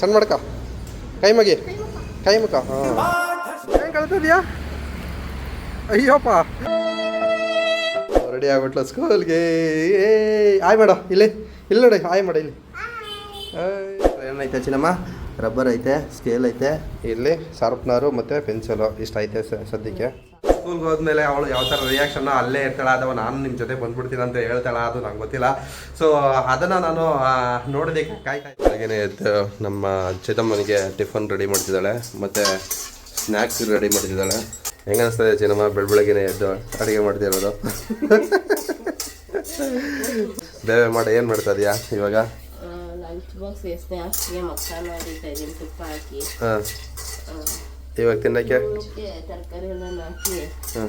ಸಣ್ಣ ಮಾಡ್ಕ ಕೈ ಮಗಿ ಕೈ ಮುಖ ಹಾಂ ಏನು ಕಳ್ತಿದ್ಯಾ ಅಯ್ಯೋಪ್ಪ ರೆಡಿ ಆಗ್ಬಿಟ್ಲ ಸ್ಕೂಲ್ಗೆ ಆಯ್ ಮಾಡ ಇಲ್ಲಿ ಇಲ್ಲಿ ನೋಡಿ ಆಯ್ ಮಾಡ ಇಲ್ಲಿ ಏನೈತೆ ಚಿನ್ನಮ್ಮ ರಬ್ಬರ್ ಐತೆ ಸ್ಕೇಲ್ ಐತೆ ಇಲ್ಲಿ ಶಾರ್ಪ್ನರು ಮತ್ತು ಪೆನ್ಸಿಲು ಇಷ್ಟು ಐತೆ ಸದ್ಯಕ್ಕೆ ಸ್ಕೂಲ್ಗೆ ಹೋದ್ಮೇಲೆ ಅವಳು ಯಾವ ಥರ ರಿಯಾಕ್ಷನ್ನ ಅಲ್ಲೇ ಇರ್ತಾಳೆ ಅಥವಾ ನಾನು ನಿಮ್ಮ ಜೊತೆ ಬಂದ್ಬಿಡ್ತೀನಿ ಅಂತ ಹೇಳ್ತಾಳೆ ಅದು ನಂಗೆ ಗೊತ್ತಿಲ್ಲ ಸೊ ಅದನ್ನು ನಾನು ನೋಡೋದಕ್ಕೆ ಕಾಯ್ತಾ ಬೆಳಗ್ಗೆ ಎದ್ದು ನಮ್ಮ ಚಿನ್ನಮ್ಮನಿಗೆ ಟಿಫನ್ ರೆಡಿ ಮಾಡ್ತಿದ್ದಾಳೆ ಮತ್ತು ಸ್ನ್ಯಾಕ್ಸ್ ರೆಡಿ ಮಾಡ್ತಿದ್ದಾಳೆ ಹೆಂಗೆ ಅನಿಸ್ತದೆ ಚಿನ್ನಮ್ಮ ಬೆಳಗ್ಗೆನೇ ಎದ್ದು ಅಡುಗೆ ಮಾಡ್ತಿರೋದು ಬೇರೆ ಮಾಡಿ ಏನು ಮಾಡ್ತಾ ಇದೀಯಾ ಇವಾಗ ಲಂಚ್ ಬಾಕ್ಸ್ಗೆ ಸ್ನ್ಯಾಕ್ಸ್ಗೆ ಮಸಾಲ ಮಾಡಿತಾ ಇದ್ದೀನಿ ತುಪ್ಪ ಹಾಕಿ ಇವಾಗ ತಿನ್ನಕ್ಕೆ ತರಕಾರಿ ಎಲ್ಲ ಹಾಕಿ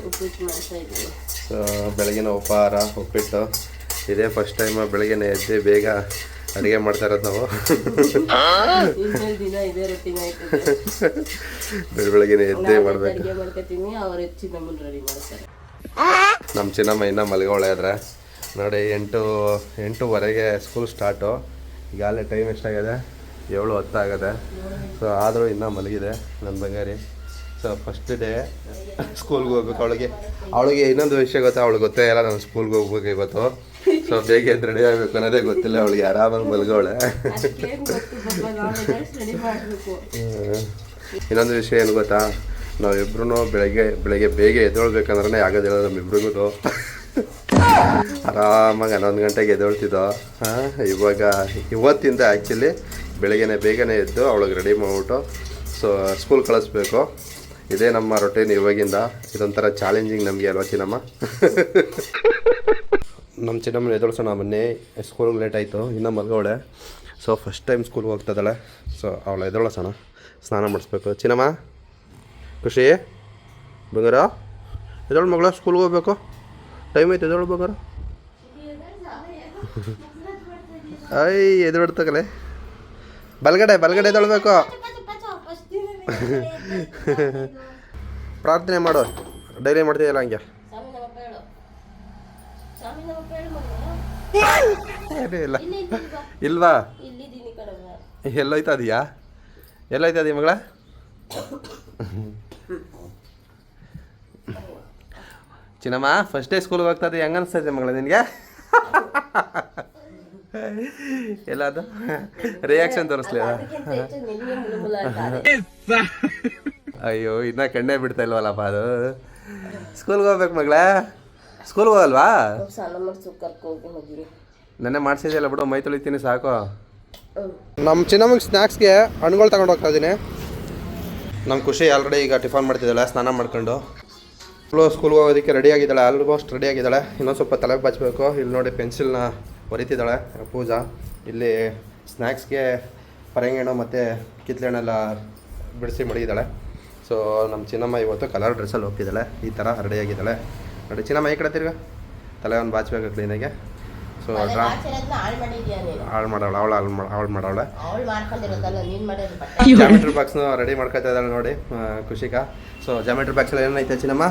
ಉಪ್ಪಿಟ್ಟು ಮಾಡ್ತಾ ಇದ್ದೀನಿ ಸೊ ಬೆಳಗಿನ ಉಪಹಾರ ಉಪ್ಪಿಟ್ಟು ಇದೇ ಫಸ್ಟ್ ಟೈಮ್ ಬೆಳಗ್ಗೆನೇ ಎದ್ದು ಬೇಗ ಅಡುಗೆ ಮಾಡ್ತಾ ಇರೋದು ನಾವು ದಿನ ಇದೇ ರೊಟ್ಟಿನ ಆಯ್ತದೆ ಬೆಳಗ್ಗೆನೇ ಎದ್ದೇ ಮಾಡ್ಬೇಕು ಅಡುಗೆ ಮಾಡ್ಕೊತೀನಿ ಅವ್ರು ಚಿನ್ನಮ್ಮನ ರೆಡಿ ಮಾಡ್ತಾರೆ ನಮ್ಮ ಚಿನ್ನಮ್ಮ ಇನ್ನೂ ಮಲ್ಗೋಳೆ ಆದರೆ ನೋಡಿ 8:30 ಸ್ಕೂಲ್ ಸ್ಟಾರ್ಟು ಈಗಾಗಲೇ ಟೈಮ್ ಎಷ್ಟಾಗಿದೆ 7:10 ಆಗದೆ ಸೊ ಆದರೂ ಇನ್ನೂ ಮಲಗಿದೆ ನನ್ನ ಬಂಗಾರಿ ಸೊ ಫಸ್ಟ್ ಡೇ ಸ್ಕೂಲ್ಗೆ ಹೋಗ್ಬೇಕು ಅವಳಿಗೆ ಇನ್ನೊಂದು ವಿಷಯ ಗೊತ್ತಾ ಅವಳಿಗೆ ಗೊತ್ತೇ ಇಲ್ಲ ನಾನು ಸ್ಕೂಲ್ಗೆ ಹೋಗ್ಬೇಕು ಇವತ್ತು ಸೊ ಬೇಗ ಎದ್ದು ರೆಡಿ ಆಗಬೇಕು ಅನ್ನೋದೇ ಗೊತ್ತಿಲ್ಲ ಅವಳಿಗೆ ಆರಾಮಾಗಿ ಮಲ್ಗೋಳೆ ಇನ್ನೊಂದು ವಿಷಯ ಏನು ಗೊತ್ತಾ ನಾವಿಬ್ರು ಬೆಳಗ್ಗೆ ಬೇಗ ಎದ್ದೇಳ್ಬೇಕಂದ್ರೆ ಆಗೋದಿಲ್ಲ ನಮ್ಮಿಬ್ರಿಗೂ ಆರಾಮಾಗಿ 11 ಗಂಟೆಗೆ ಎದ್ದೇಳ್ತಿದ್ದೋ ಇವತ್ತಿಂದ ಆ್ಯಕ್ಚುಲಿ ಬೇಗನೆ ಎದ್ದು ಅವಳಿಗೆ ರೆಡಿ ಮಾಡಿಬಿಟ್ಟು ಸೊ ಸ್ಕೂಲ್ ಕಳಿಸ್ಬೇಕು ಇದೇ ನಮ್ಮ ರೊಟೀನ್ ಇವಾಗಿಂದ ಇದೊಂಥರ ಚಾಲೆಂಜಿಂಗ್ ನಮಗೆ ಅಲ್ವಾ ಚಿನ್ನಮ್ಮ ನಮ್ಮ ಚಿನ್ನಮ್ಮನ ಎದುರಿಸೋಣ ಮೊನ್ನೆ ಸ್ಕೂಲ್ಗೆ ಲೇಟ್ ಆಯಿತು ಇನ್ನೂ ಮಲ್ಗೋಳೆ ಸೊ ಫಸ್ಟ್ ಟೈಮ್ ಸ್ಕೂಲ್ಗೆ ಹೋಗ್ತದಳೆ ಸೊ ಅವಳು ಎದುರಿಸೋಣ ಸ್ನಾನ ಮಾಡಿಸ್ಬೇಕು ಚಿನ್ನಮ್ಮ ಖುಷಿ ಬಂಗಾರ ಎದೊಳು ಮಗಳ ಸ್ಕೂಲ್ಗೆ ಹೋಗ್ಬೇಕು ಟೈಮ್ ಐತೆ ಎದೊಳು ಬಂಗಾರ ಎದುರುಡ್ತಕಲೆ ಬಲ್ಗಡೆ ಎದೊಳ್ಬೇಕು ಪ್ರಾರ್ಥನೆ ಮಾಡು ಡೈಲಿ ಮಾಡ್ತೀಯಲ್ಲ ಹಂಗೆ ಇಲ್ಲ ಇಲ್ವಾ ಎಲ್ಲೋಯ್ತದೀಯಾ ಮಗಳ ಚಿನ್ನಮ್ಮ ಫಸ್ಟ್ ಡೇ ಸ್ಕೂಲ್ಗೆ ಹೋಗ್ತದೆ ಹೆಂಗೆ ಅನಿಸ್ತೈತೆ ಮಗಳ ನಿನಗೆ ಎಲ್ಲ ಅದು ರಿಯಾಕ್ಷನ್ ತೋರಿಸ್ಲಿ ಅಯ್ಯೋ ಇನ್ನೂ ಕಣ್ಣೇ ಬಿಡ್ತಾ ಇಲ್ವಲ್ಲಪ್ಪ ಅದು ಸ್ಕೂಲ್ಗೆ ಹೋಗ್ಬೇಕು ಮಗಳ ಸ್ಕೂಲ್ಗೆ ಹೋಗಲ್ವಾ ನೆನ್ನೆ ಮಾಡಿಸಿದೆಯಲ್ಲ ಬಿಡು ಮೈ ತೊಳಿತೀನಿ ಸಾಕು ನಮ್ಮ ಚಿನ್ನಮ್ಮಗೆ ಸ್ನ್ಯಾಕ್ಸ್ಗೆ ಹಣ್ಣುಗಳು ತಗೊಂಡು ಹೋಗ್ತಾ ಇದ್ದೀನಿ ನಮ್ಮ ಖುಷಿ ಆಲ್ರೆಡಿ ಈಗ ಟಿಫನ್ ಮಾಡ್ತಿದ್ದಾಳೆ ಸ್ನಾನ ಮಾಡ್ಕೊಂಡು ಸ್ಕೂಲ್ಗೆ ಹೋಗೋದಕ್ಕೆ ರೆಡಿ ಆಗಿದ್ದಾಳೆ ಆಲ್ಮೋಸ್ಟ್ ರೆಡಿ ಆಗಿದ್ದಾಳೆ ಇನ್ನೊಂದು ಸ್ವಲ್ಪ ತಲೆಗೆ ಬಚ್ಚಬೇಕು ಇಲ್ಲಿ ನೋಡಿ ಪೆನ್ಸಿಲ್ನ ಹೊರಿತಿದ್ದಾಳೆ ಪೂಜಾ ಇಲ್ಲಿ ಸ್ನ್ಯಾಕ್ಸ್ಗೆ ಪರಂಗಿಹಣ್ಣು ಮತ್ತು ಕಿತ್ಲೆಹಣ್ಣೆಲ್ಲ ಬಿಡಿಸಿ ಮಡಗಿದ್ದಾಳೆ ಸೊ ನಮ್ಮ ಚಿನ್ನಮ್ಮ ಇವತ್ತು ಕಲರ್ ಡ್ರೆಸ್ಸಲ್ಲಿ ಹೋಗ್ತಿದ್ದಾಳೆ ಈ ಥರ ರೆಡಿಯಾಗಿದ್ದಾಳೆ ನೋಡಿ ಚಿನ್ನಮ್ಮ ಈ ಕಡೆ ತಿರ್ಗ ತಲೆ ಒಂದು ಬಾಚಬೇಕು ಕ್ಲೀನಾಗೆ ಸೊ ಹಾಳು ಮಾಡೋಳೆ ಅವಳು ಮಾಡೋಳೆ ಜಾಮೆಟ್ರಿ ಬಾಕ್ಸ್ನು ರೆಡಿ ಮಾಡ್ಕೊತಾ ಇದ್ದಾಳೆ ನೋಡಿ ಖುಷಿಕ ಸೊ ಜಾಮೆಟ್ರಿ ಬಾಕ್ಸಲ್ಲಿ ಏನೈತೆ ಚಿನ್ನಮ್ಮ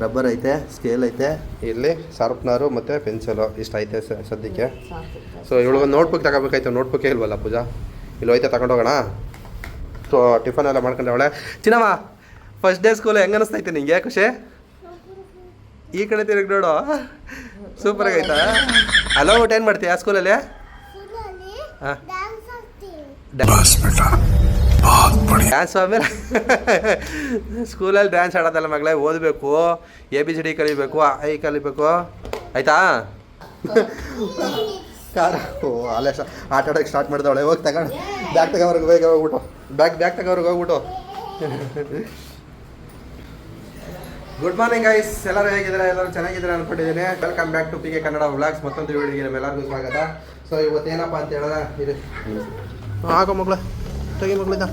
ರಬ್ಬರ್ ಐತೆ ಸ್ಕೇಲ್ ಐತೆ ಇಲ್ಲಿ ಶಾರ್ಪ್ನರು ಮತ್ತು ಪೆನ್ಸಿಲು ಇಷ್ಟು ಐತೆ ಸದ್ಯಕ್ಕೆ ಸೊ ಇವಳಿಗೊಂದು ನೋಟ್ಬುಕ್ ತಗೋಬೇಕಾಯ್ತು ನೋಟ್ಬುಕ್ಕೇ ಇಲ್ವಲ್ಲ ಪೂಜಾ ಇಲ್ಲಿ ಹೋಯ್ತಾ ತಗೊಂಡೋಗೋಣ ಸೊ ಟಿಫನ್ ಎಲ್ಲ ಮಾಡ್ಕೊಂಡವಳೆ ಚಿನ್ನಮ್ಮ ಫಸ್ಟ್ ಡೇ ಸ್ಕೂಲ್ ಹೆಂಗೆ ಅನಿಸ್ತೈತೆ ನಿಂಗೆ ಖುಷಿ ಈ ಕಡೆ ತಿರುಗಿ ನೋಡು ಸೂಪರಾಗಿ ಆಯ್ತಾ ಹಲೋ ಊಟ ಏನು ಮಾಡ್ತೀಯಾ ಸ್ಕೂಲಲ್ಲಿ ಹಾಂ ಡ್ಯಾನ್ಸ್ ಆಮೇಲೆ ಸ್ಕೂಲಲ್ಲಿ ಡ್ಯಾನ್ಸ್ ಆಡೋದಲ್ಲ ಮಗಳೇ ಓದಬೇಕು ABCD ಕಲಿಬೇಕು ಐ ಕಲಿಬೇಕು ಆಯ್ತಾ ಕಾರ ಓ ಅಲ್ಲೇ ಆಟ ಆಡೋಕ್ಕೆ ಸ್ಟಾರ್ಟ್ ಮಾಡಿದವಳೆ ಹೋಗಿ ತಗೊಂಡು ಬ್ಯಾಗ್ ತಗೋವ್ರಿಗೆ ಬೇಗ ಹೋಗ್ಬಿಟ್ಟು ಬ್ಯಾಗ್ ತಗೋವ್ರಿಗೆ ಹೋಗ್ಬಿಟ್ಟು ಗುಡ್ ಮಾರ್ನಿಂಗ್ ಗೈಸ್ ಎಲ್ಲರೂ ಹೇಗಿದ್ದಾರೆ ಎಲ್ಲರೂ ಚೆನ್ನಾಗಿದ್ದಾರೆ ಅಂದ್ಕೊಂಡಿದ್ದೀನಿ welcome back to PK Kannada vlogs ಮತ್ತೊಂದು ವಿಡಿಯೋಗೆ ನಿಮ್ಮೆಲ್ಲರಿಗೂ ಸ್ವಾಗತ ಸೊ ಇವತ್ತೇನಪ್ಪ ಅಂತ ಹೇಳಿದ್ರೆ ಇದು ಹಾಕೋ ಮಗಳ ತೆಗಿ ಮಗಳಿಂದ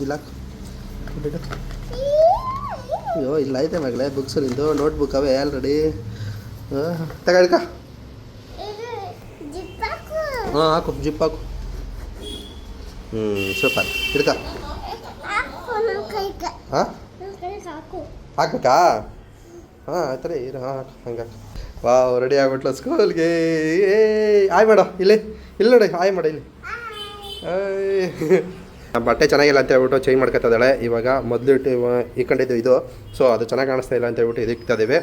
ಇಲ್ಲ ಅಯ್ಯೋ ಇಲ್ಲ ಐತೆ ಮಗಳೇ ಬುಕ್ಸ್ ನಿಂದು ನೋಟ್ಬುಕ್ ಅವೇ ಆಲ್ರೆಡಿ ತಗೊಳ್ಕ ಹಾಂ ಹಾಕು ಜಿಪ್ ಹಾಕು ಸೂಪರ್ ಹಿಡ್ಕ ಹಾಂ ಹಾಕ್ಬೇಕಾ ಹಾಂ ಆಯ್ತು ರೀ ಹಾಂ ಹಂಗೆ ವಾವ್ ರೆಡಿ ಆಗ್ಬಿಟ್ಲು ಸ್ಕೂಲ್ಗೆ ಆಯ್ ಮಾಡು ಇಲ್ಲಿ ಇಲ್ಲಿ ನೋಡಿ ಹಾಯ್ ಮಾಡಿ ಇಲ್ಲಿ. ಬಟ್ಟೆ ಚೆನ್ನಾಗಿಲ್ಲ ಅಂತ ಹೇಳ್ಬಿಟ್ಟು ಚೇಂಜ್ ಮಾಡ್ಕೊತಿದ್ದಾಳೆ. ಇವಾಗ ಮೊದಲು ಇಟ್ಕೊಂಡಿದ್ದು ಇದು, ಸೊ ಅದು ಚೆನ್ನಾಗಿ ಕಾಣಿಸ್ತಾ ಇಲ್ಲ ಅಂತ ಹೇಳ್ಬಿಟ್ಟು ಇದಕ್ಕೆ ಇದ್ದೀವಿ.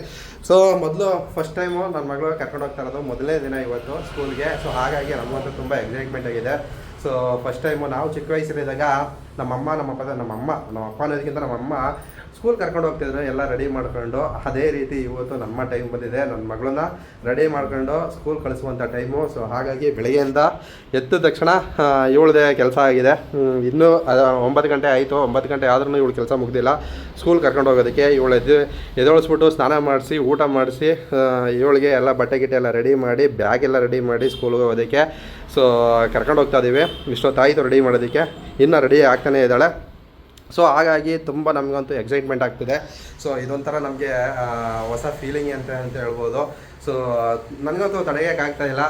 ಸೊ ಮೊದಲು ಫಸ್ಟ್ ಟೈಮು ನನ್ನ ಮಗಳು ಕರ್ಕೊಂಡು ಹೋಗ್ತಾ ಇರೋದು, ಮೊದಲನೇ ದಿನ ಇವತ್ತು ಸ್ಕೂಲ್ಗೆ. ಸೊ ಹಾಗಾಗಿ ನಮಗಂತೂ ತುಂಬ ಎಕ್ಸೈಟ್ಮೆಂಟ್ ಆಗಿದೆ. ಸೊ ಫಸ್ಟ್ ಟೈಮು ನಾವು ಚಿಕ್ಕ ವಯಸ್ಸಲ್ಲಿದ್ದಾಗ ನಮ್ಮ ಅಪ್ಪ ಅನ್ನೋದಕ್ಕಿಂತ ನಮ್ಮಮ್ಮ ಸ್ಕೂಲ್ ಕರ್ಕೊಂಡು ಹೋಗ್ತಿದ್ರು ಎಲ್ಲ ರೆಡಿ ಮಾಡ್ಕೊಂಡು. ಅದೇ ರೀತಿ ಇವತ್ತು ನಮ್ಮ ಟೈಮ್ ಬಂದಿದೆ, ನನ್ನ ಮಗಳನ್ನ ರೆಡಿ ಮಾಡ್ಕೊಂಡು ಸ್ಕೂಲ್ ಕಳಿಸುವಂಥ ಟೈಮು. ಸೊ ಹಾಗಾಗಿ ಬೆಳಗ್ಗೆಯಿಂದ ಎದ್ದ ತಕ್ಷಣ ಇವಳದೇ ಕೆಲಸ ಆಗಿದೆ. ಇನ್ನೂ 9 ಗಂಟೆ ಆಯಿತು. 9 ಗಂಟೆ ಆದ್ರೂ ಇವಳು ಕೆಲಸ ಮುಗ್ದಿಲ್ಲ ಸ್ಕೂಲ್ ಕರ್ಕೊಂಡು ಹೋಗೋದಕ್ಕೆ. ಇವಳು ಎದ್ದೊಳಿಸ್ಬಿಟ್ಟು ಸ್ನಾನ ಮಾಡಿಸಿ ಊಟ ಮಾಡಿಸಿ ಇವಳಿಗೆ ಎಲ್ಲ ಬಟ್ಟೆ ಗಿಟ್ಟೆ ಎಲ್ಲ ರೆಡಿ ಮಾಡಿ ಬ್ಯಾಗ್ ಎಲ್ಲ ರೆಡಿ ಮಾಡಿ ಸ್ಕೂಲ್ಗೆ ಹೋಗೋದಕ್ಕೆ ಸೊ ಕರ್ಕೊಂಡು ಹೋಗ್ತಾ ಇದ್ದೀವಿ. ಇಷ್ಟೊತ್ತಾಯಿತು ರೆಡಿ ಮಾಡೋದಕ್ಕೆ, ಇನ್ನೂ ರೆಡಿ ಆಗ್ತಾನೇ ಇದ್ದಾಳೆ. ಸೊ ಹಾಗಾಗಿ ತುಂಬ ನಮಗಂತೂ ಎಕ್ಸೈಟ್ಮೆಂಟ್ ಆಗ್ತಿದೆ. ಸೊ ಇದೊಂಥರ ನಮಗೆ ಹೊಸ ಫೀಲಿಂಗ್ ಅಂತ ಹೇಳ್ಬೋದು. ಸೊ ನನಗಂತೂ ತಡೆಯೋಕ್ಕಾಗ್ತಾ ಇಲ್ಲ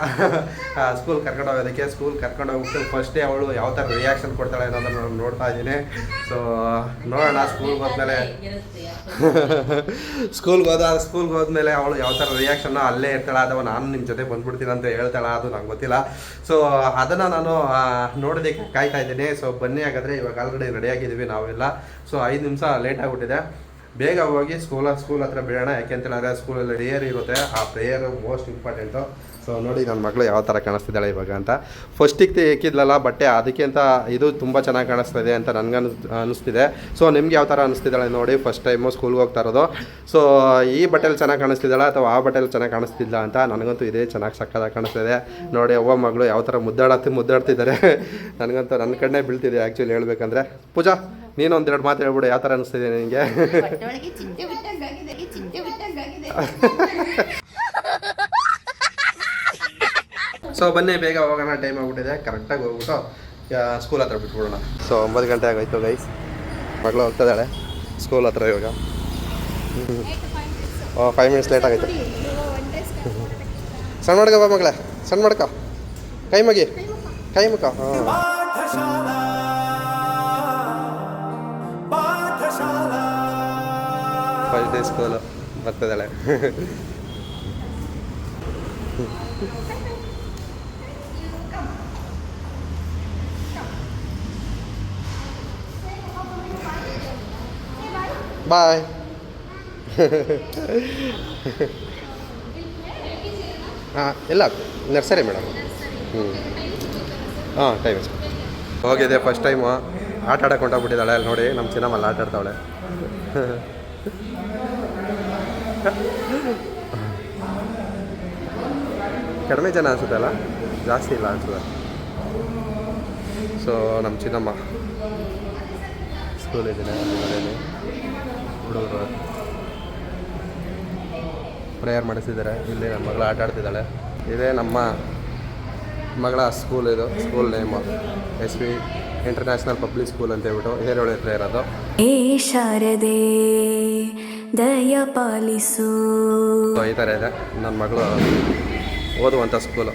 ಸ್ಕೂಲ್ ಕರ್ಕೊಂಡು ಹೋಗೋದಕ್ಕೆ. ಸ್ಕೂಲ್ ಕರ್ಕೊಂಡು ಹೋಗ್ಬಿಟ್ಟು ಫಸ್ಟೇ ಅವಳು ಯಾವ ಥರ ರಿಯಾಕ್ಷನ್ ಕೊಡ್ತಾಳೆ ಅನ್ನೋದನ್ನು ನಾನು ನೋಡ್ತಾ ಇದ್ದೀನಿ. ಸೊ ನೋಡೋಣ ಸ್ಕೂಲ್ಗೆ ಹೋದ್ಮೇಲೆ ಅವಳು ಯಾವ ಥರ ರಿಯಾಕ್ಷನ್ನ ಅಲ್ಲೇ ಇರ್ತಾಳೆ ಅಥವಾ ನಾನು ನಿಮ್ಮ ಜೊತೆ ಬಂದ್ಬಿಡ್ತೀನಿ ಅಂತ ಹೇಳ್ತಾಳೆ, ಅದು ನಂಗೆ ಗೊತ್ತಿಲ್ಲ. ಸೊ ಅದನ್ನು ನಾನು ನೋಡೋದಕ್ಕೆ ಕಾಯ್ತಾ ಇದ್ದೀನಿ. ಸೊ ಬನ್ನಿ, ಹಾಗಾದರೆ ಇವಾಗ ಆಲ್ರೆಡಿ ರೆಡಿಯಾಗಿದ್ದೀವಿ ನಾವೆಲ್ಲ. ಸೊ 5 ನಿಮಿಷ ಲೇಟ್ ಆಗಿಬಿಟ್ಟಿದೆ. ಬೇಗ ಹೋಗಿ ಸ್ಕೂಲ್ ಹತ್ರ ಬಿಡೋಣ. ಯಾಕೆಂತೇಳಿದ್ರೆ ಸ್ಕೂಲಲ್ಲಿ ಪ್ರೇಯರ್ ಇರುತ್ತೆ, ಆ ಪ್ರೇಯರು ಮೋಸ್ಟ್ ಇಂಪಾರ್ಟೆಂಟು. ಸೊ ನೋಡಿ ನನ್ನ ಮಗಳು ಯಾವ ಥರ ಕಾಣಿಸ್ತಿದ್ದಾಳೆ ಇವಾಗ ಅಂತ. ಫಸ್ಟಿಗೆ ಇಕ್ಕಿದ್ಲಲ್ಲ ಬಟ್ಟೆ, ಅದಕ್ಕಿಂತ ಇದು ತುಂಬ ಚೆನ್ನಾಗಿ ಕಾಣಿಸ್ತಾ ಇದೆ ಅಂತ ನನಗೆ ಅನ್ನಿಸ್ತಿದೆ. ಸೊ ನಿಮ್ಗೆ ಯಾವ ಥರ ಅನ್ನಿಸ್ತಿದ್ದಾಳೆ ನೋಡಿ, ಫಸ್ಟ್ ಟೈಮು ಸ್ಕೂಲ್ಗೆ ಹೋಗ್ತಾ ಇರೋದು. ಸೊ ಈ ಬಟ್ಟೆಲಿ ಚೆನ್ನಾಗಿ ಕಾಣಿಸ್ತಿದ್ದಾಳೆ ಅಥವಾ ಆ ಬಟ್ಟೆಲಿ ಚೆನ್ನಾಗಿ ಕಾಣಿಸ್ತಿಲ್ಲ ಅಂತ. ನನಗಂತೂ ಇದೇ ಚೆನ್ನಾಗಿ ಸಕ್ಕದಾಗಿ ಕಾಣಿಸ್ತಿದೆ ನೋಡಿ. ಅವ್ವ ಮಗಳು ಯಾವ ಥರ ಮುದ್ದಾಡ್ತಿದ್ದಾರೆ. ನನಗಂತೂ ನನ್ನ ಕಡೆ ಬೀಳ್ತಿದೆ ಆ್ಯಕ್ಚುಲಿ ಹೇಳ್ಬೇಕಂದ್ರೆ. ಪೂಜಾ, ನೀನು ಒಂದೆರಡು ಮಾತು ಹೇಳ್ಬಿಡು, ಯಾವ ಥರ ಅನ್ನಿಸ್ತಿದೆ ನಿನಗೆ? ಸೊ ಬನ್ನಿ ಬೇಗ ಹೋಗೋಣ, ಟೈಮ್ ಆಗ್ಬಿಟ್ಟಿದೆ. ಕರೆಕ್ಟಾಗಿ ಹೋಗ್ಬಿಟ್ಟು ಸ್ಕೂಲ್ ಹತ್ರ ಬಿಟ್ಬಿಡೋಣ. ಸೊ 9 ಗಂಟೆ ಆಗೋಯ್ತು ಗೈಸ್. ಮಗಳು ಹೋಗ್ತಿದ್ದಾಳೆ ಸ್ಕೂಲ್ ಹತ್ರ ಇವಾಗ. 5 ಮಿನಿಟ್ಸ್ ಲೇಟ್ ಆಗೈತೆ. ಸಣ್ಣ ಮಾಡ್ಕ ಬಾ ಮಗಳೇ, ಸಣ್ಣ ಮಾಡ್ಕ, ಕೈ ಮುಖ. ಹಾಂ, ಫಸ್ಟ್ ಡೇ ಸ್ಕೂಲು ಬರ್ತಿದ್ದಾಳೆ. ಬಾಯ್. ಹಾಂ, ಇಲ್ಲ ನರ್ಸರಿ ಮೇಡಮ್. ಹಾಂ, ಟೈಮ್ ಹೋಗಿದೆ. ಫಸ್ಟ್ ಟೈಮು ಆಟ ಆಡಕ್ಕೆ ಹೊಂಟೋಗ್ಬಿಟ್ಟಿದ್ದಾಳೆ. ಅಲ್ಲಿ ನೋಡಿ ನಮ್ಮ ಚಿನ್ನಮ್ಮಲ್ಲಿ ಆಟ ಆಡ್ತಾವಳೆ. ಕಡಿಮೆ ಜನ ಅನಿಸುತ್ತೆ ಅಲ್ಲ, ಜಾಸ್ತಿ ಇಲ್ಲ ಅನಿಸುತ್ತೆ. ಸೊ ನಮ್ಮ ಚಿನ್ನಮ್ಮ ಸ್ಕೂಲ್ ಇದ್ದೀನಿ, ಮನೆಯಲ್ಲಿ ಹುಡುಗರು ಪ್ರೇಯರ್ ಮಾಡಿಸಿದ್ದಾರೆ. ಇಲ್ಲಿ ನಮ್ಮ ಮಗಳು ಆಟ ಆಡ್ತಿದ್ದಾಳೆ. ಇದೇ ನಮ್ಮ ಮಗಳ ಸ್ಕೂಲ್. ಇದು school name SP international public school ಅಂತ ಹೇಳ್ಬಿಟ್ಟು ಹೇರೋಳಿ ಹತ್ರ ಇರೋದು. ಶಾರದೆ ದಯ ಪಾಲಿಸು. ಈ ಥರ ಇದೆ ನನ್ನ ಮಗಳು ಓದುವಂಥ ಸ್ಕೂಲು.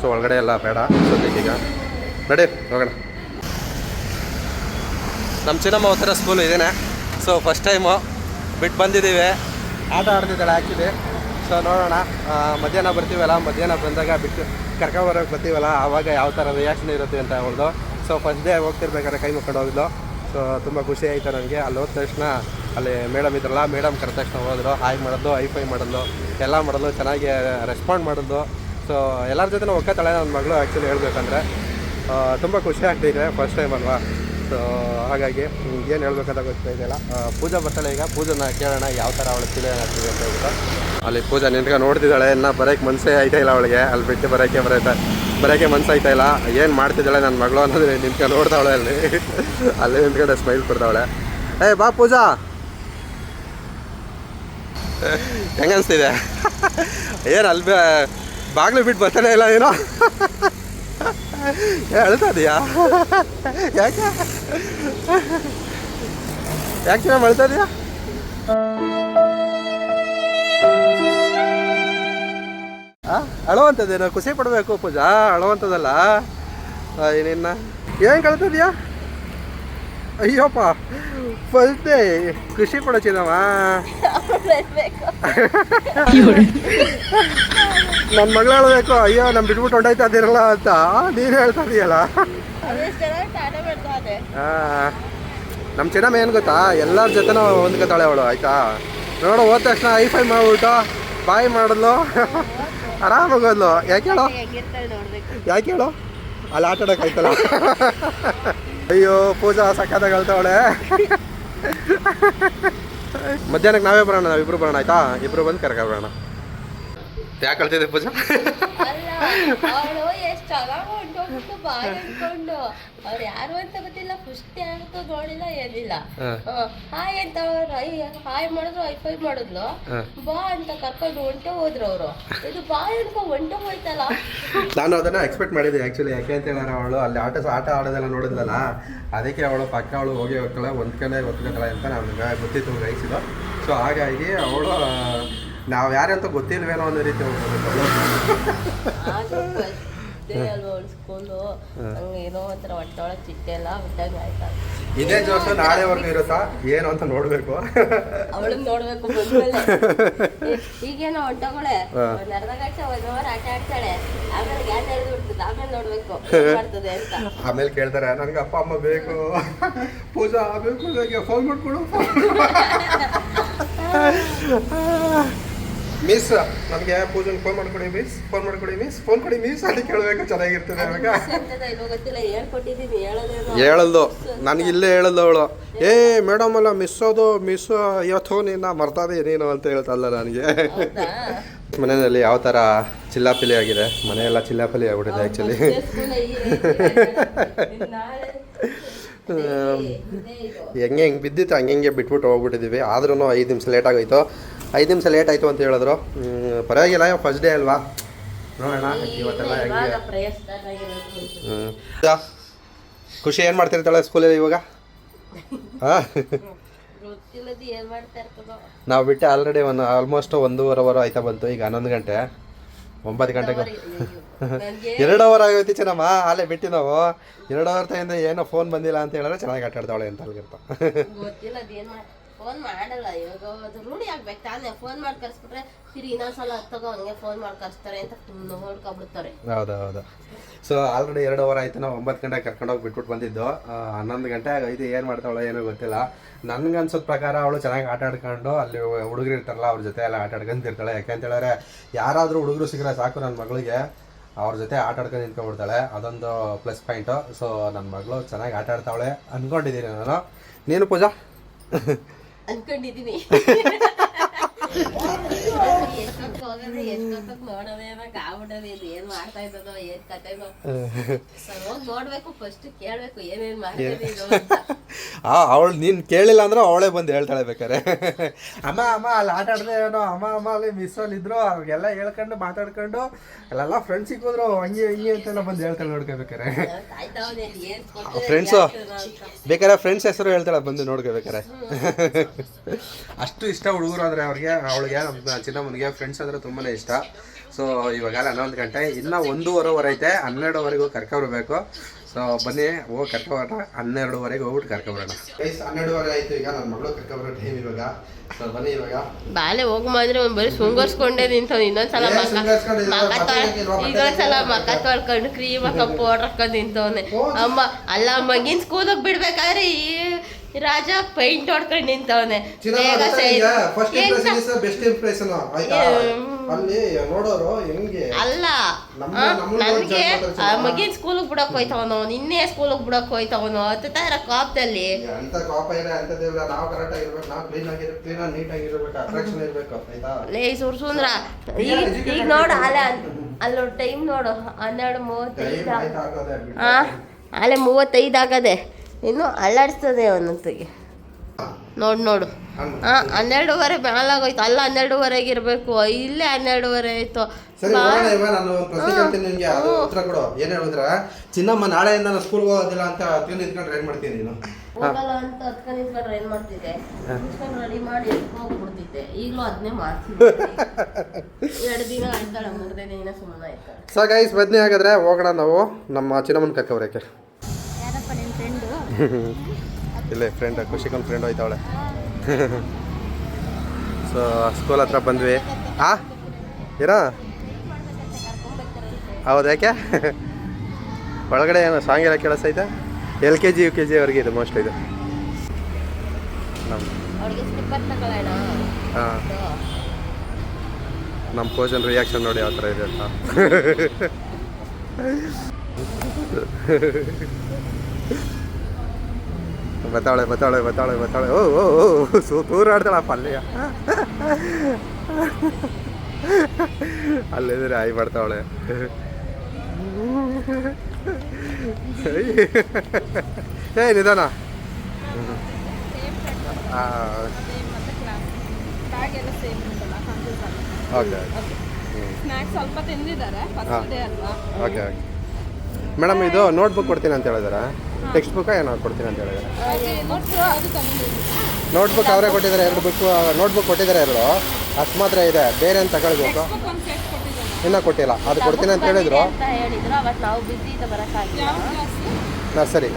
ಸೊ ಒಳಗಡೆ ಎಲ್ಲ ಬೇಡ ಸದ್ಯಕ್ಕೀಗ, ನಡಿ ಹೋಗೋಣ. ನಮ್ಮ ಚಿನ್ನಮ್ಮ ಓದ್ತಿರೋ ಸ್ಕೂಲು ಇದೇನೆ. ಸೊ ಫಸ್ಟ್ ಟೈಮು ಬಿಟ್ಟು ಬಂದಿದ್ದೀವಿ. ಆಟ ಆಡ್ತಿದ್ದಾಳೆ ಆ್ಯಕ್ಚುಲಿ. ಸೊ ನೋಡೋಣ, ಮಧ್ಯಾಹ್ನ ಬರ್ತೀವಲ್ಲ, ಮಧ್ಯಾಹ್ನ ಬಂದಾಗ ಬಿಟ್ಟು ಕರ್ಕೊಂಬರೋಕೆ ಬರ್ತೀವಲ್ಲ, ಆವಾಗ ಯಾವ ಥರ ರಿಯಾಕ್ಷನ್ ಇರುತ್ತೆ ಅಂತ ಹೇಳ್ದು. ಸೊ ಫಸ್ಟ್ ಡೇ ಹೋಗ್ತಿರ್ಬೇಕಾದ್ರೆ ಕೈ ಮುಕ್ಕೊಂಡು ಹೋಗಿದ್ದು. ಸೊ ತುಂಬ ಖುಷಿ ಆಯಿತು ನನಗೆ. ಅಲ್ಲಿ ಹೋದ ತಕ್ಷಣ ಅಲ್ಲಿ ಮೇಡಮ್ ಇದ್ರಲ್ಲ, ಮೇಡಮ್ ಕರೆದ ತಕ್ಷಣ ಹೋದ್ರು, ಹಾಯ್ ಮಾಡೋದು, ಐಫೈ ಮಾಡೋದು, ಎಲ್ಲ ಮಾಡೋದು, ಚೆನ್ನಾಗಿ ರೆಸ್ಪಾಂಡ್ ಮಾಡೋದು. ಸೊ ಎಲ್ಲರ ಜೊತೆ ಒಕ್ಕತ್ತಾಳೆ ನನ್ನ ಮಗಳು ಆ್ಯಕ್ಚುಲಿ ಹೇಳ್ಬೇಕಂದ್ರೆ. ತುಂಬ ಖುಷಿ ಆಗ್ತಿದೆ, ಫಸ್ಟ್ ಟೈಮ್ ಅಲ್ವಾ. ಸೊ ಹಾಗಾಗಿ ಏನು ಹೇಳ್ಬೇಕಂತ ಗೊತ್ತಾಯಿಲ್ಲ. ಪೂಜಾ ಬರ್ತಾಳೆ ಈಗ, ಪೂಜೆನ ಕೇಳೋಣ ಯಾವ ಥರ ಅವಳು ತಿಳಿಯೋಣ ಆಗ್ತಿದೆ ಅಂತ ಹೇಳ್ಬಿಟ್ಟು. ಅಲ್ಲಿ ಪೂಜಾ ನಿಂತ್ಕೊಂಡು ನೋಡ್ತಿದ್ದಾಳೆ. ಇನ್ನು ಬರೋಕ್ಕೆ ಮನಸ್ಸೇ ಆಯ್ತಾ ಇಲ್ಲ ಅವಳಿಗೆ. ಅಲ್ಲಿ ಬಿಟ್ಟು ಬರೋಕ್ಕೆ ಮನಸ್ಸಾಯ್ತಾ ಇಲ್ಲ. ಏನು ಮಾಡ್ತಿದ್ದಾಳೆ ನನ್ನ ಮಗಳು ಅನ್ನೋದು ನಿಂತ್ಕೊಂಡು ನೋಡ್ತಾವಳೆ. ಅಲ್ಲಿ ನಿಂತ್ಕೊಂಡು ಸ್ಮೈಲ್ ಕೊಡ್ತಾವಳೆ. ಬಾ ಪೂಜಾ, ಹೆಂಗೆ ಅನಿಸ್ತಿದೆ? ಏನು ಅಲ್ಲಿ ಬಾಗಿಲು ಬಿಟ್ಟು ಬರ್ತಾನೆ ಇಲ್ಲ ಏನೋ, ಹೇಳ್ತಾ ಇದೀಯಾ? ಯಾಕೆ ನಾವು ಹೇಳ್ತಾ ಇದೀಯಾ? ಅಳುವಂಥದ್ದೇನು? ಖುಷಿ ಪಡಬೇಕು ಪೂಜಾ, ಅಳುವಂಥದ್ದಲ್ಲ. ನಿನ್ನ ಏನು ಕಳ್ತಿದ್ಯಾ? ಅಯ್ಯಪ್ಪ ಫಸ್ಟ್ ಡೇ ಖುಷಿ ಪಡೋ ಚಿನ್ನಮ್ಮ. ನನ್ನ ಮಗಳು ಹೇಳಬೇಕು, ಅಯ್ಯೋ ನಮ್ಮ ಬಿಟ್ಬಿಟ್ಟು ಹೊಂಟಾಯ್ತಾ ಅದಿರಲ್ಲ ಅಂತ. ನೀನು ಹೇಳ್ತಾ ಇದೀಯಲ್ಲ. ನಮ್ಮ ಚಿನ್ನಮ್ಮ ಏನು ಗೊತ್ತಾ, ಎಲ್ಲರ ಜೊತೆನೂ ಹೊಂದ್ಕೊತಾಳೆ ಅವಳು, ಆಯ್ತಾ. ನೋಡು ಹೋದ ತಕ್ಷಣ ಐಫೈ ಮಾಡ್ಬಿಟ್ಟು ಬಾಯ್ ಮಾಡಿದ್ಲು, ಆರಾಮಾಗೋದ್ಲು. ಯಾಕೆ ಹೇಳೋ ಅಲ್ಲಿ ಆಟ ಆಡೋಕೆ ಆಯ್ತಲ್ಲ. ಅಯ್ಯೋ ಪೂಜಾ ಸಕ್ಕತ್ತಾಗಿ ಹೇಳ್ತಾವಳೆ. ಮಧ್ಯಾಹ್ನಕ್ಕೆ ನಾವೇ ಬರೋಣ, ನಾವಿಬ್ರು ಬರೋಣ ಆಯ್ತಾ. ಇಬ್ರು ಬಂದು ಕರ್ಕ ಬರೋಣ. ಯಾಕೆ ಹೇಳ್ತಿದ್ದೆ ಪೂಜಾ? ಎಷ್ಟು ಚೆನ್ನಾಗಿ ಹೊಂಟೋಗ್ಬಿಟ್ಟು ಬಾಯ್ ಅನ್ಕೊಂಡು ಅವ್ರು ಯಾರು ಅಂತ ಗೊತ್ತಿಲ್ಲ, ಪುಷ್ಟಿ ಆಗ್ತೋ ನೋಡಿಲ್ಲ ಏನಿಲ್ಲ. ಹಾಯ್ ಅಂತ ಹಾಯ್ ಮಾಡಿದ್ರು ಐಫೈ ಮಾಡಿದ್ಲು, ಬಾ ಅಂತ ಕರ್ಕೊಂಡು ಹೊಂಟೆ ಹೋದ್ರು ಅವರು. ಇದು ಬಾಯ್ ಅನ್ಕೊಂಡು ಹೊಂಟೆ ಹೋಯ್ತಲ್ಲ. ನಾನು ಅದನ್ನ ಎಕ್ಸ್ಪೆಕ್ಟ್ ಮಾಡಿದ್ದೆ ಆ್ಯಕ್ಚುಲಿ. ಯಾಕೆ ಅಂತ ಹೇಳಿದ್ರೆ ಅವಳು ಅಲ್ಲಿ ಆಟ ಆಡೋದೆಲ್ಲ ನೋಡಿದ್ಲಲ್ಲ, ಅದಕ್ಕೆ ಅವಳು ಪಕ್ಕ ಅವಳು ಹೋಗಿ ಹೋಗ್ತಾಳೆ, ಒತ್ಕೊತಾಳೆ ಅಂತ ನಮ್ಗೆ ಗೊತ್ತಿತ್ತು ರೈಸಿದು. ಸೊ ಹಾಗಾಗಿ ಅವಳು ನಾವು ಯಾರಂತ ಗೊತ್ತಿಲ್ವೇನೋ ಅನ್ನೋ ರೀತಿ ಹೋಗ್ಬೇಕು. ಸ್ಕೂಲು ಹಂಗೆ ಏನೋ ಒಂಥರ ಹೊಟ್ಟೊಳಗೆ ಚಿಟ್ಟೆಲ್ಲ ಬಿಟ್ಟಂಗೆ ಆಯ್ತಾ. ಇದೇ ಜೋಶು ನಾಳೆವರೆಗೂ ಇರುತ್ತಾ ಏನು ಅಂತ ನೋಡ್ಬೇಕು. ಅವಳನ್ನ ನೋಡ್ಬೇಕು ಬಂದ್ಮೇಲೆ. ಈಗೇನೋ ಹೊಂಟೋಗಳೆ ಒಂದ್ ಅರ್ಧ ಗಂಟೆ 1 ಅವರ್ ಆಟ ಆಡ್ತಾಳೆ, ಆಮೇಲೆ ಗ್ಯಾಸ್ ಎಳೆದು ಬಿಡ್ತದೆ, ಆಮೇಲೆ ನೋಡ್ಬೇಕು ಮಾಡ್ತದೆ ಅಂತ. ಆಮೇಲೆ ಕೇಳ್ತಾರೆ ನನಗೆ ಅಪ್ಪ ಅಮ್ಮ ಬೇಕು, ಪೂಜಾ ಬೇಕು, ಫೋನ್ ಮಾಡ್ಕೊಡು. ಮಿಸ್ ನನಗೆ ಪೂಜನ್ ಫೋನ್ ಮಾಡ್ಕೊಡಿ ಮಿಸ್, ಫೋನ್ ಕೊಡಿ ಮಿಸ್ ಅಂತ ಕೇಳಬೇಕು. ಚೆನ್ನಾಗಿರ್ತದೆ ಅವಾಗ. ಹೇಳಲ್ದು ನನಗೆ ಇಲ್ಲೇ ಹೇಳಲ್ದು ಅವಳು. ಏ ಮೇಡಮ್ ಅಲ್ಲ ಮಿಸ್ ಇವತ್ತು ನಿನ್ನ ಮರ್ತಾದೆ ನೀನು ಅಂತ ಹೇಳ್ತಲ್ಲ ನನಗೆ. ಮನೆಯಲ್ಲಿ ಯಾವ ಥರ ಚಿಲ್ಲಾಪಿಲಿ ಆಗಿದೆ, ಮನೆಯೆಲ್ಲ ಚಿಲ್ಲಾಪಿಲಿ ಆಗ್ಬಿಟ್ಟಿದೆ ಆ್ಯಕ್ಚುಲಿ. ಹೆಂಗೆ ಬಿದ್ದಿತ್ತು ಹಂಗೆ ಬಿಟ್ಬಿಟ್ಟು ಹೋಗ್ಬಿಟ್ಟಿದ್ದೀವಿ. ಆದ್ರೂ 5 ನಿಮಿಷ ಲೇಟ್ ಆಗೋಯ್ತು. 5 ನಿಮಿಷ ಲೇಟ್ ಆಯಿತು ಅಂತ ಹೇಳಿದ್ರು. ಪರವಾಗಿಲ್ಲ, ಫಸ್ಟ್ ಡೇ ಅಲ್ವಾ, ನೋಡೋಣ ಇವತ್ತೆಲ್ಲ ಹೆಂಗೆ. ಖುಷಿ ಏನು ಮಾಡ್ತಿರ್ತಾಳೆ ಸ್ಕೂಲಲ್ಲಿ ಇವಾಗ? ಹಾಂ, ನಾವು ಬಿಟ್ಟು ಆಲ್ರೆಡಿ ಆಲ್ಮೋಸ್ಟ್ 1.5 ಅವರ್ ಆಯ್ತಾ ಬಂತು. ಈಗ 11 ಗಂಟೆ, 9 ಗಂಟೆಗೆ 2 ಅವರ್ ಆಗೋಯ್ತು ಚೆನ್ನಮ್ಮ. ಅಲ್ಲೇ ಬಿಟ್ಟು ನಾವು 2 ಅವರ್ ತಯಿಂದ ಏನೋ ಫೋನ್ ಬಂದಿಲ್ಲ ಅಂತ ಹೇಳಿದ್ರೆ ಚೆನ್ನಾಗಿ ಆಟ ಆಡ್ತಾವಳೆ ಅಂತ ಅಲ್ಲಿರ್ತಾ. ಫೋನ್ ಮಾಡಲ್ಲ ಇವಾಗ, ಅದು ರೂಢಿ ಆಗ್ಬೇಕು ತಾನೇ. ಫೋನ್ ಮಾಡಿ ಕರ್ಸ್ಬಿಟ್ರೆ ತಿರುಗಿ ಇನ್ನೊಂದ್ಸಲ ಹತ್ತಗೋ ಹಂಗೆ ಫೋನ್ ಮಾಡಿ ಕರ್ಸ್ತಾರೆ ಅಂತ ನೋಡ್ಕೊಬಿಡ್ತಾರೆ. ಹೌದು. ಸೊ ಆಲ್ರೆಡಿ 2 ಅವರ್ ಆಯ್ತು. ನಾವು 9 ಗಂಟೆಗೆ ಕರ್ಕೊಂಡೋಗಿ ಬಿಟ್ಬಿಟ್ಟು ಬಂದಿದ್ದು. 11 ಗಂಟೆ ಆಗೈತಿ. ಏನು ಮಾಡ್ತಾವಳ ಏನೋ ಗೊತ್ತಿಲ್ಲ. ನನ್ಗೆ ಅನ್ಸೋದ್ ಪ್ರಕಾರ ಅವಳು ಚೆನ್ನಾಗಿ ಆಟ ಆಡ್ಕೊಂಡು ಅಲ್ಲಿ ಹುಡುಗರು ಇರ್ತಾರಲ್ಲ ಅವ್ರ ಜೊತೆ ಎಲ್ಲ ಆಟ ಆಡ್ಕೊಂತಿರ್ತಾಳೆ. ಯಾಕೆಂತ ಹೇಳಿದ್ರೆ ಯಾರಾದರೂ ಹುಡುಗರು ಸಿಕ್ಕರೆ ಸಾಕು ನನ್ನ ಮಗಳಿಗೆ ಅವ್ರ ಜೊತೆ ಆಟ ಆಡ್ಕೊಂಡು ನಿಂತ್ಕೊಂಡ್ಬಿಡ್ತಾಳೆ. ಅದೊಂದು ಪ್ಲಸ್ ಪಾಯಿಂಟು. ಸೊ ನನ್ನ ಮಗಳು ಚೆನ್ನಾಗಿ ಆಟ ಆಡ್ತಾವಳೆ ಅಂದ್ಕೊಂಡಿದ್ದೀನಿ ನಾನು. ನೀನು ಪೂಜಾ? ಅನ್ಕೊಂಡಿದೀನಿ. ಎಷ್ಟೊತ್ತು ಹೋಗೋದು ಎಷ್ಟೊತ್ತಕ್ಕೆ ನೋಡೋದೇ ಆಗ್ಬಿಟ್ಟದೆ. ಇದು ಏನ್ ಮಾಡ್ತಾ ಇದ್ದದೋ ಏನ್ ಕತೆನೋ ಹೋಗಿ ನೋಡ್ಬೇಕು, ಫಸ್ಟ್ ಕೇಳ್ಬೇಕು ಏನೇನ್ ಮಾಡ್ತಾರೆ ಇದು ಅಂತ. ಅವಳು ನೀನು ಕೇಳಿಲ್ಲ ಅಂದ್ರೆ ಅವಳೇ ಬಂದು ಹೇಳ್ತಾಳೆ ಬೇಕಾರೆ. ಅಮ್ಮ ಅಲ್ಲಿ ಆಟ ಆಡಿದೆ ಏನೋ, ಅಮ್ಮ ಅಲ್ಲಿ ಮಿಸ್ಸಲ್ಲಿ ಇದ್ರು, ಅವ್ರಿಗೆಲ್ಲ ಹೇಳ್ಕೊಂಡು ಮಾತಾಡ್ಕೊಂಡು ಅಲ್ಲೆಲ್ಲ ಫ್ರೆಂಡ್ಸ್ ಸಿಕ್ಕಿದ್ರು ಹಂಗೆ ಅಂತೆಲ್ಲ ಬಂದು ಹೇಳ್ತಾಳೆ ನೋಡ್ಕೋಬೇಕಾರೆ. ಫ್ರೆಂಡ್ಸು ಬೇಕಾರೆ ಫ್ರೆಂಡ್ಸ್ ಹೆಸರು ಹೇಳ್ತಾಳೆ ಬಂದು ನೋಡ್ಕೋಬೇಕಾರೆ. ಅಷ್ಟು ಇಷ್ಟ ಹುಡುಗರು ಅಂದರೆ ಅವಳಿಗೆ ನಮ್ಮ ಚಿನ್ನಮ್ಮನಿಗೆ ಫ್ರೆಂಡ್ಸ್ ಅಂದರೆ ತುಂಬಾ ಇಷ್ಟ. ಸೊ ಇವಾಗ 11 ಗಂಟೆ, ಇನ್ನೂ 1:15 ಐತೆ. 12ವರೆಗೂ ಕರ್ಕೊಬರ್ಬೇಕು. ಸೊ ಬನ್ನಿ ಹೋಗಿ ಕರ್ಕೊಬರೋಣ. 12ವರೆಗೆ ಹೋಗ್ಬಿಟ್ಟು ಕರ್ಕೊಬರೋಣ. 12ವರೆ ಆಯಿತು. ಈಗ ನನ್ನ ಮಗಳು ಕರ್ಕೊಬರೋ ಟೈಮ್ ಇವಾಗ. ಸೊ ಬನ್ನಿ ಇವಾಗ ಬಾಲೆ ಹೋಗ್ಬಂದ್ರೆ ಒಂದು ಬರೀ ಶೃಂಗರ್ಸ್ಕೊಂಡೇ ನಿಂತವ್. ಇನ್ನೊಂದ್ಸಲ ಮಕ್ಕ ತೊಳ್ಕೊಂಡು ಕ್ರೀಮ್ ಹಾಕೊಂಡು ಪೌಡ್ರ್ ಹಾಕೊಂಡು ನಿಂತವನೆ. ಅಮ್ಮ ಅಲ್ಲ ಮಗಿನ ಸ್ಕೂಲಿಗೆ ಬಿಡ್ಬೇಕಾದ್ರೆ ಈ ರಾಜ ಪೈಂಟ್ ಹೊಡ್ಕೊಂಡು ನಿಂತವನೆ. ಅಲ್ಲ ನನ್ಗೆ ಮಗಿನ ಸ್ಕೂಲಿಗೆ ಬಿಡಕ್ ಹೋಯ್ತವನು, ನಿನ್ನೆ ಸ್ಕೂಲಿಗೆ ಬಿಡಕ್ ಹೋಯ್ತವನು ಹತ್ತುತ್ತಾ ಇರೋ ಕಾಪದಲ್ಲಿ. ಲೇ ಸುರ್ಸುಂದ್ರ ಈಗ ನೋಡು ಅಲ್ಲ ಟೈಮ್ ನೋಡು 12:35. ಅಲ್ಲೇ 35 ಆಗದೆ. ಇನ್ನು ಅಲ್ಲಾಡಿಸ್ತದೆ ಅವನಂತಿಗೆ. ನೋಡು 12:15 ಮೇಲಾಗೋಯ್ತು. ಅಲ್ಲ 12:15 ಇರಬೇಕು, ಇಲ್ಲೇ 12:15 ಆಯ್ತು. ಚಿನ್ನಮ್ಮ ನಾಳೆಯಿಂದ ನಾನು ಸ್ಕೂಲ್ಗೆ ಹೋಗೋದಿಲ್ಲ ಅಂತ ಹತ್ಕೊಂಡು ನಿಂತ್ಕೊಂಡು ಏನ್ ಮಾಡ್ತೀನಿ ನೀನು? ಹೋಗಲ್ಲ ಅಂತ ಹತ್ಕೊಂಡು ನಿಂತ್ಕೊಂಡ್ರೆ ಏನ್ ಮಾಡ್ತಿದ್ದೆ? ರೆಡಿ ಮಾಡಿ ಹೋಗ್ಬಿಡ್ತಿದ್ದೆ. ಈಗಲೂ ಅದನ್ನೇ ಮಾಡ್ತಿದ್ದೆ. 2 ದಿನ ಆಯ್ತಾಳೆ, 3ನೇ ದಿನ ಸುಮ್ಮನೆ ಆಯ್ತಾಳೆ. ಸೊ ಗೈಸ್ ಬನ್ನಿ ಹಾಗಾದ್ರೆ ಹೋಗೋಣ ನಾವು ನಮ್ಮ ಚಿನ್ನಮ್ಮನ ಕರ್ಕೊಬರಕ್ಕೆ. ಇಲ್ಲೇ ಫ್ರೆಂಡ್ ಖುಷಿಗೊಂದು ಫ್ರೆಂಡ್ ಹೋಯ್ತಾವಳೆ. ಸೊ ಸ್ಕೂಲ್ ಹತ್ರ ಬಂದ್ವಿ. ಏನೋ ಹೌದು, ಯಾಕೆ ಒಳಗಡೆ ಏನೋ ಸಾಂಗ್ ಎಲ್ಲ ಕೇಳಿಸ್ತೈತೆ. LKG UKG ಅವ್ರಿಗೆ ಇದು ಮೋಸ್ಟ್ ಇದು. ಹಾಂ, ನಮ್ಮ ಕೋಚನ್ ರಿಯಾಕ್ಷನ್ ನೋಡಿ ಯಾವ ಥರ ಇದೆ ಅಂತ. ಬತ್ತಾಳೆ. ಓ ತೂರಾಡ್ತಾಳ ಪಲ್ಯ. ಅಲ್ಲಿದ್ರೆ ಆಯ್ ಮಾಡ್ತಾವಳೆ. ನಿಧಾನ. ಓಕೆ ಓಕೆ ಮೇಡಮ್, ಇದು ನೋಟ್ಬುಕ್ ಕೊಡ್ತೀನಿ ಅಂತ ಹೇಳಿದಾರೆ. ಟೆಕ್ಸ್ಟ್ ಬುಕ್ ಏನೋ ಕೊಡ್ತೀನಿ ಅಂತ ಹೇಳಿದಾರೆ. ನೋಟ್ಬುಕ್ ಅವರೇ ಕೊಟ್ಟಿದ್ದಾರೆ 2 ಬುಕ್. ನೋಟ್ಬುಕ್ ಕೊಟ್ಟಿದ್ದಾರೆ 2, ಅಷ್ಟು ಮಾತ್ರ ಇದೆ. ಬೇರೆ ಅಂತ ತಗೊಳ್ಬೇಕು, ಇನ್ನೂ ಕೊಟ್ಟಿಲ್ಲ. ಅದು ಕೊಡ್ತೀನಿ ಅಂತ ಹೇಳಿದ್ರು. ನರ್ಸರಿ.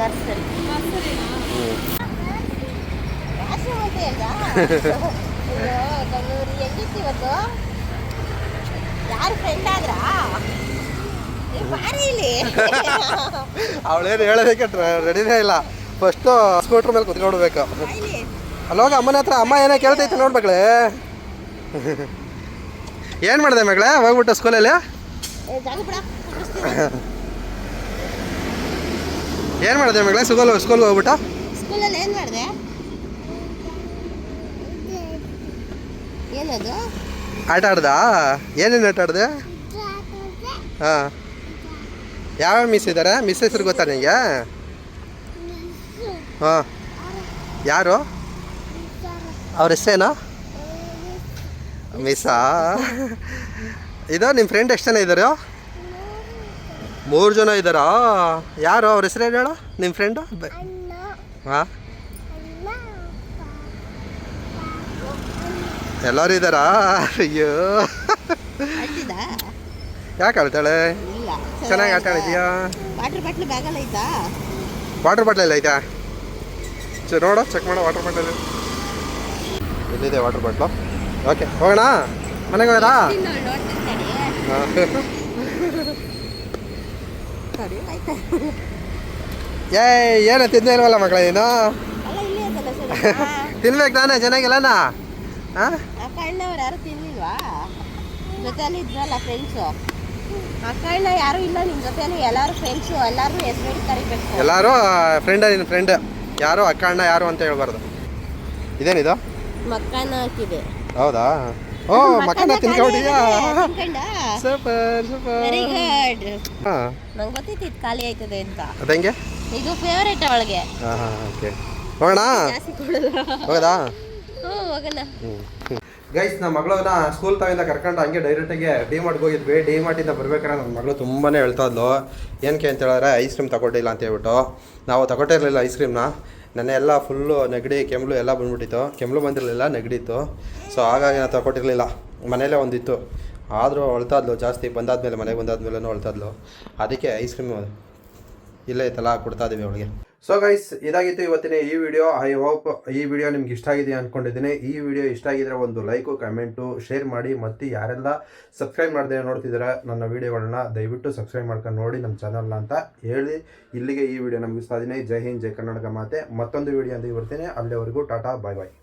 ಅವಳೇನು ಹೇಳೋದಕ್ಕೆ ರೆಡಿನೇ ಇಲ್ಲ. ಫಸ್ಟು ಸ್ಕೂಟ್ರ್ ಮೇಲೆ ಕುತ್ಕೊಂಡ್ಬೇಕು. ಅಲ್ಲೋಗ ಅಮ್ಮನ ಹತ್ರ ಅಮ್ಮ ಏನೋ ಕೇಳ್ತೈತೆ ನೋಡ್ಬೇಕಳೆ. ಏನು ಮಾಡಿದೆ ಮಗಳೇ ಹೋಗ್ಬಿಟ್ಟು ಸ್ಕೂಲಲ್ಲಿ? ಏನು ಮಾಡಿದೆ ಮಗಳೇ ಸ್ಕೂಲ್ಗೆ ಹೋಗ್ಬಿಟ್ಟು? ಸ್ಕೂಲಲ್ಲಿ ಏನು ಮಾಡಿದೆ? ಏನದು ಆಟ ಆಡ್ದಾ? ಏನೇನು ಆಟ ಆಡಿದೆ? ಹಾಂ, ಯಾವ್ಯಾವ ಮಿಸ್ ಇದ್ದಾರೆ? ಮಿಸ್ ಹೆಸರು ಗೊತ್ತಾ ನಿಮಗೆ? ಹಾಂ, ಯಾರು ಅವ್ರ ಹೆಸರೇನೋ? ಮಿಸ್ಸಾ? ಇದು ನಿಮ್ಮ ಫ್ರೆಂಡ್ ಎಷ್ಟು ಜನ ಇದ್ದಾರೆ? 3 ಜನ ಇದ್ದಾರಾ? ಯಾರು ಅವ್ರ ಹೆಸರೇನು ಹೇಳು ನಿಮ್ಮ ಫ್ರೆಂಡು? ಹಾಂ, ಎಲ್ಲರೂ ಇದ್ದಾರಾ? ಅಯ್ಯೋ, ಯಾಕೆ ಆಡ್ತಾಳೆ? ಚೆನ್ನಾಗಿ ಆಟ ಆಡಿದ್ಯಾ? ವಾಟರ್ ಬಾಟ್ಲ್ ಐತಾ? ನೋಡು, ಚೆಕ್ ಮಾಡೋ. ವಾಟರ್ ಬಾಟ್ಲ್ ಎಲ್ಲಿದೆ? Water bottle. ಓಕೆ, ಹೋಗೋಣ ಮನೆಗೆ. ಹೋಗೋದಾ? ಏನು ತಿಂದೇ ಇಲ್ವಲ್ಲ ಮಕ್ಕಳ ನೀನು? ತಿನ್ಬೇಕು ತಾನೇ ಚೆನ್ನಾಗಿಲ್ಲನಾ? ಹಾಂ, ಅಣ್ಣವ್ರು ಯಾರು ತಿನ್ನಿಲ್ವಾ? ಜೊತೆಯಲ್ಲಿ ಇದ್ರಲ್ಲ ಫ್ರೆಂಡ್ಸು. ಅಕ್ಕ ಅಣ್ಣ ಯಾರು ಇಲ್ಲ ನಿಮ್ಮ ಜೊತೆಯಲ್ಲಿ? ಎಲ್ಲರೂ ಫ್ರೆಂಡ್ಸು, ಎಲ್ಲರೂ ಹೆಸರು ಕರಿಬೇಕು. ಎಲ್ಲರೂ ಫ್ರೆಂಡ್. ನಿನ್ನ ಫ್ರೆಂಡ್ ಯಾರು? ಅಕ್ಕ ಅಣ್ಣ ಯಾರು ಅಂತ ಹೇಳ್ಬಾರ್ದು. ಇದೇನಿದು? ಮಕ್ಕನ ಹಾಕಿದೆ. ಹೌದಾ? ಓ, ಮಕ್ಕನ ತಿನ್ಕೊಂಡಿದ್ಯಾ? Super super, very good. ಹಾಂ, ನಂಗೆ ಗೊತ್ತಿತ್ತು ಇದು ಖಾಲಿ ಆಯ್ತದೆ ಅಂತ. ಅದಂಗೆ ಇದು ಫೇವರೇಟ್ ಅವಳಿಗೆ. ಹಾಂ, ಓಕೆ, ಹೋಗೋಣ. ಹೋಗೋದಾ? ಹೋಗೋಣ. ಗೈಸ್, ನಮ್ಮ ಮಗಳನ್ನ ಸ್ಕೂಲ್ ತಾವಿಂದ ಕರ್ಕೊಂಡು ಹಂಗೆ ಡೈರೆಕ್ಟಾಗಿ ಡಿಮಾರ್ಟ್ಗೆ ಹೋಗಿದ್ವಿ. ಡಿಮಾರ್ಟಿಂದ ಬರ್ಬೇಕಾದ್ರೆ ನನ್ನ ಮಗಳು ತುಂಬಾ ಹೇಳ್ತಾ ಇದ್ಲು. ಏನಕ್ಕೆ ಅಂತ ಹೇಳಿದ್ರೆ ಐಸ್ ಕ್ರೀಮ್ ತಗೊಟ್ಟಿಲ್ಲ ಅಂತ ಹೇಳ್ಬಿಟ್ಟು. ನಾವು ತಗೊಟ್ಟಿರಲಿಲ್ಲ ಐಸ್ ಕ್ರೀಮ್ನ. ನೆನ್ನೆ ಎಲ್ಲ ಫುಲ್ಲು ನೆಗಡಿ ಕೆಮ್ಮಲು ಎಲ್ಲ ಬಂದ್ಬಿಟ್ಟಿತ್ತು. ಕೆಮ್ಮಲು ಬಂದಿರಲಿಲ್ಲ, ನೆಗಡಿತ್ತು. ಸೊ ಹಾಗಾಗಿ ನಾನು ತಗೊಟ್ಟಿರಲಿಲ್ಲ. ಮನೇಲೇ ಒಂದಿತ್ತು. ಆದರೂ ಅಳ್ತಾದ್ಲು ಜಾಸ್ತಿ. ಬಂದಾದ್ಮೇಲೆ ಮನೆಗೆ ಬಂದಾದ್ಮೇಲೆ ಅಳ್ತಾದ್ಲು. ಅದಕ್ಕೆ ಐಸ್ ಕ್ರೀಮ್ ಇಲ್ಲೇ ಇತ್ತಲ್ಲ ಕೊಡ್ತಾ ಇದ್ದೀವಿ ಅವಳಿಗೆ. ಸೊ ಗೈಸ್, ಇದಾಗಿತ್ತು ಇವತ್ತಿನ ಈ ವಿಡಿಯೋ. ಐ ಹೋಪ್ ಈ ವಿಡಿಯೋ ನಿಮ್ಗೆ ಇಷ್ಟ ಆಗಿದೆ ಅಂದ್ಕೊಂಡಿದ್ದೀನಿ. ಈ ವಿಡಿಯೋ ಇಷ್ಟ ಆಗಿದ್ರೆ ಒಂದು ಲೈಕು, ಕಮೆಂಟು, ಶೇರ್ ಮಾಡಿ. ಮತ್ತು ಯಾರೆಲ್ಲ ಸಬ್ಸ್ಕ್ರೈಬ್ ಮಾಡದೆ ನೋಡ್ತಿದ್ದೀರಾ ನನ್ನ ವೀಡಿಯೋಗಳನ್ನ, ದಯವಿಟ್ಟು ಸಬ್ಸ್ಕ್ರೈಬ್ ಮಾಡ್ಕೊಂಡು ನೋಡಿ ನಮ್ಮ ಚಾನಲ್ನ ಅಂತ ಹೇಳಿ ಇಲ್ಲಿಗೆ ಈ ವಿಡಿಯೋ ಮುಗಿಸ್ತಾ ಇದ್ದೀನಿ. ಜೈ ಹಿಂದ್, ಜೈ ಕರ್ನಾಟಕ ಮಾತೆ. ಮತ್ತೊಂದು ವಿಡಿಯೋ ಅಂತ ಬರ್ತೀನಿ. ಅಲ್ಲಿವರೆಗೂ ಟಾಟಾ, ಬಾಯ್ ಬಾಯ್.